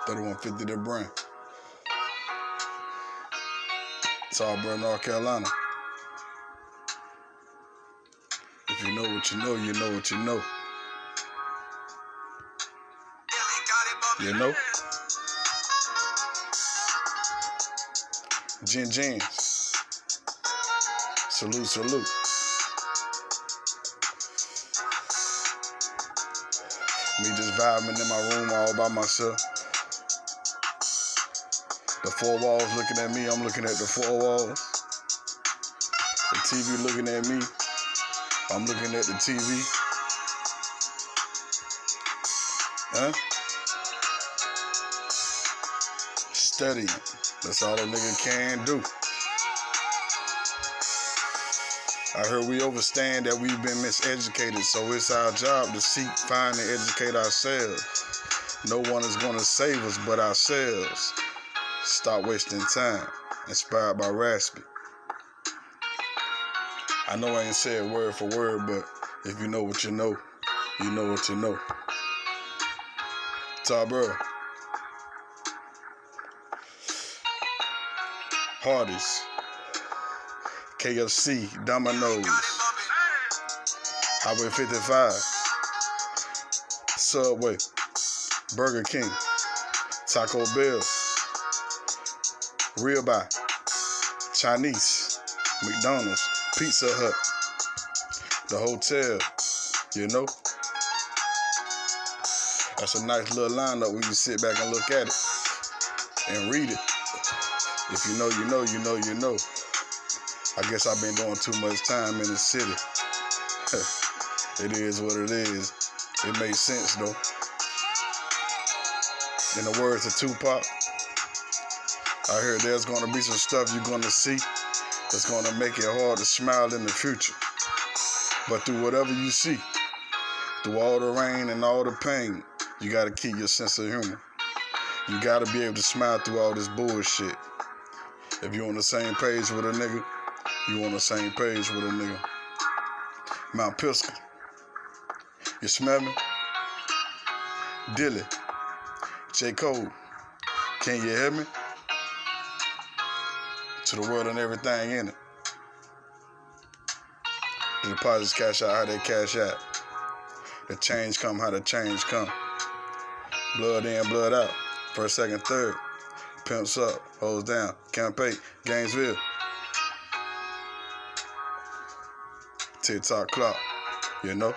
3150 the brand. Tarboro, North Carolina. If you know what you know, you know what you know. You know? Gin. Salute. Me just vibing in my room all by myself. The four walls looking at me, I'm looking at the four walls. The TV looking at me, I'm looking at the TV. Huh? Studying. That's all a nigga can do. I heard we overstand that we've been miseducated, so it's our job to seek, find, and educate ourselves. No one is going to save us but ourselves. Stop wasting time. Inspired by Raspy. I know I ain't said word for word, but if you know what you know, you know what you know. Tarboro. Hardee's. KFC, Domino's, Highway 55, Subway, Burger King, Taco Bell, Ribeye, Chinese, McDonald's, Pizza Hut, the hotel, you know? That's a nice little lineup when you sit back and look at it and read it. If you know, you know, you know, you know. I guess I've been doing too much time in the city. It is what it is. It makes sense though. In the words of Tupac, I heard there's gonna be some stuff you're gonna see that's gonna make it hard to smile in the future. But through whatever you see, through all the rain and all the pain, you gotta keep your sense of humor. You gotta be able to smile through all this bullshit. If you're on the same page with a nigga, you on the same page with a nigga. Mount Pisgah. You smell me? Dilly. J. Cole. Can you hear me? To the world and everything in it. The deposits cash out how they cash out. The change come how the change come. Blood in, blood out. First, second, third. Pimps up, hoes down. Campaign, Gainesville. TikTok clock, you know?